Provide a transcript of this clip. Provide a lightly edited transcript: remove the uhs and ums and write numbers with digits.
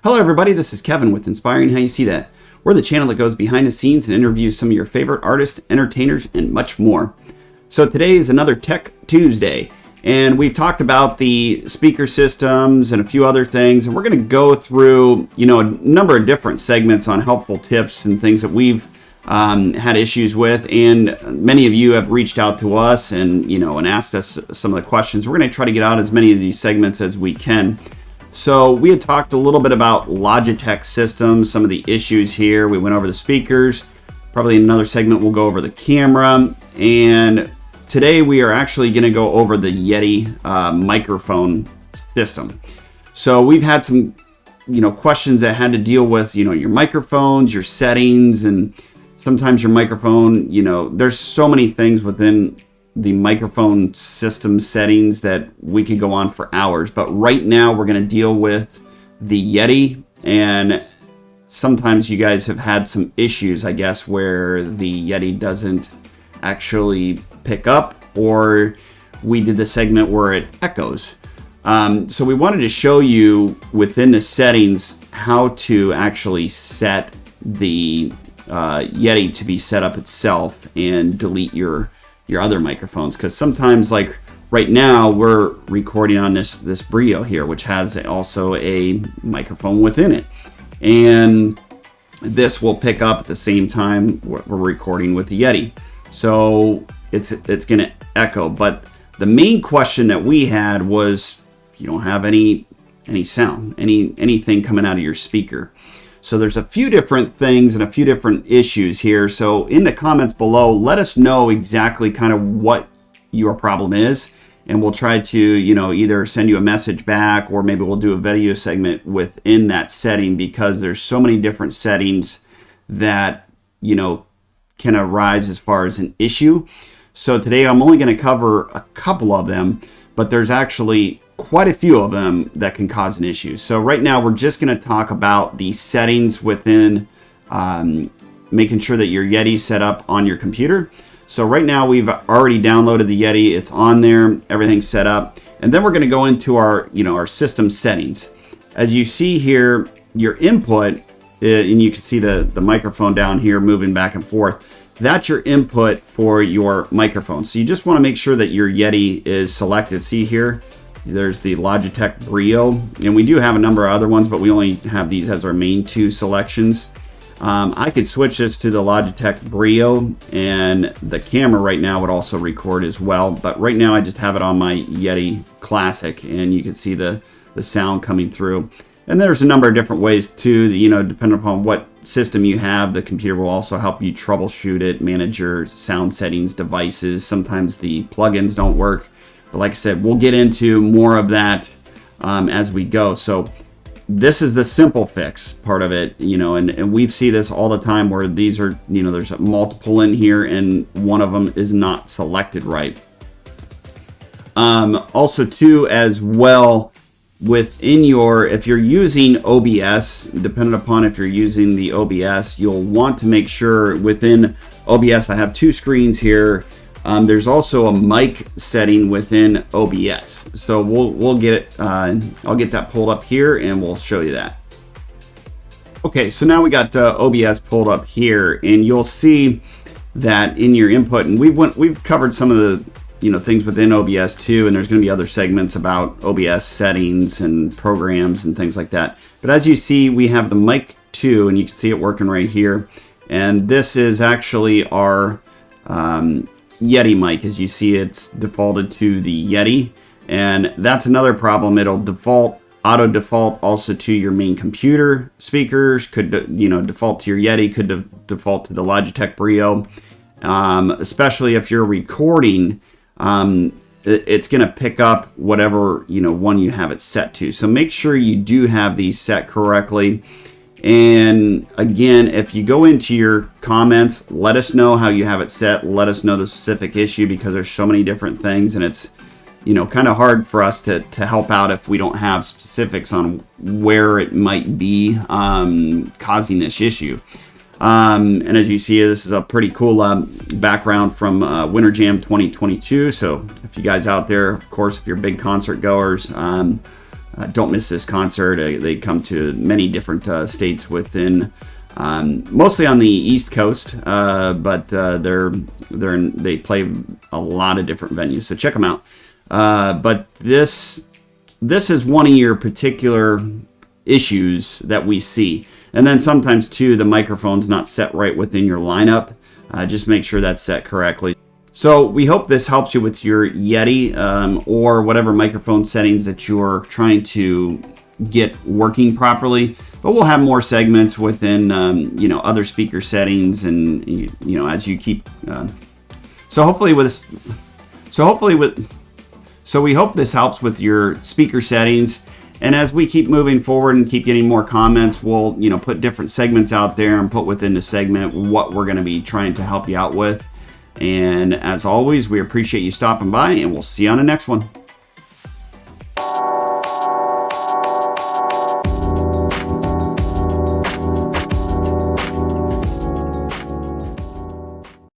Hello everybody, this is Kevin with Inspiring How You See That. We're the channel that goes behind the scenes and interviews some of your favorite artists, entertainers, and much more. So today is another Tech Tuesday, and we've talked about the speaker systems and a few other things, and we're going to go through, a number of different segments on helpful tips and things that we've had issues with, and many of you have reached out to us and asked us some of the questions. We're going to try to get out as many of these segments as we can. So we had talked a little bit about Logitech systems, some of the issues here. We went over the speakers. Probably in another segment we'll go over the camera. And today we are actually going to go over the Yeti microphone system. So we've had some, questions that had to deal with, your microphones, your settings, and sometimes your microphone, there's so many things within the microphone system settings that we could go on for hours, but right now we're going to deal with the Yeti, and sometimes you guys have had some issues, I guess, where the Yeti doesn't actually pick up, or we did the segment where it echoes. So we wanted to show you within the settings how to actually set the Yeti to be set up itself and delete your other microphones, because sometimes, like right now, we're recording on this Brio here, which has also a microphone within it, and this will pick up at the same time we're recording with the Yeti, so it's going to echo. But the main question that we had was, you don't have any sound, anything coming out of your speaker. So there's a few different things and a few different issues here. So in the comments below, let us know exactly kind of what your problem is, and we'll try to, either send you a message back, or maybe we'll do a video segment within that setting, because there's so many different settings that, can arise as far as an issue. So today I'm only going to cover a couple of them, but there's actually quite a few of them that can cause an issue. So right now we're just going to talk about the settings within making sure that your Yeti's set up on your computer. So right now we've already downloaded the Yeti. It's on there, everything's set up. And then we're going to go into our, our system settings. As you see here, your input, and you can see the microphone down here moving back and forth. That's your input for your microphone. So you just want to make sure that your Yeti is selected. See here, there's the Logitech Brio, and we do have a number of other ones, but we only have these as our main two selections. I could switch this to the Logitech Brio, and the camera right now would also record as well, but right now I just have it on my Yeti Classic, and you can see the sound coming through. And there's a number of different ways too, depending upon what system you have. The computer will also help you troubleshoot it, manage your sound settings, devices. Sometimes the plugins don't work. But like I said, we'll get into more of that as we go. So this is the simple fix part of it, and we see this all the time where these are, there's multiple in here and one of them is not selected right. Also too, as well, within if you're using OBS, depending upon if you're using the OBS, you'll want to make sure within OBS, I have two screens here. There's also a mic setting within OBS. So we'll get it, I'll get that pulled up here and we'll show you that. Okay, so now we got OBS pulled up here, and you'll see that in your input, and we've covered some of the things within OBS too, and there's going to be other segments about OBS settings and programs and things like that. But as you see, we have the mic 2, and you can see it working right here. And this is actually our Yeti mic. As you see, it's defaulted to the Yeti, and that's another problem. It'll auto default also to your main computer speakers, could default to your Yeti, could default to the Logitech Brio, especially if you're recording. It's going to pick up whatever one you have it set to. So make sure you do have these set correctly. And again, if you go into your comments, let us know how you have it set. Let us know the specific issue, because there's so many different things, and it's kind of hard for us to help out if we don't have specifics on where it might be causing this issue. And as you see, this is a pretty cool background from Winter Jam 2022. So if you guys out there, of course, if you're big concert goers, don't miss this concert. They come to many different states within, mostly on the East Coast, but they play a lot of different venues. So check them out. But this is one of your particular issues that we see. And then sometimes too, the microphone's not set right within your lineup. Just make sure that's set correctly. So we hope this helps you with your Yeti or whatever microphone settings that you're trying to get working properly. But we'll have more segments within other speaker settings, and as you keep. So we hope this helps with your speaker settings. And as we keep moving forward and keep getting more comments, we'll put different segments out there and put within the segment what we're going to be trying to help you out with. And as always, we appreciate you stopping by, and we'll see you on the next one.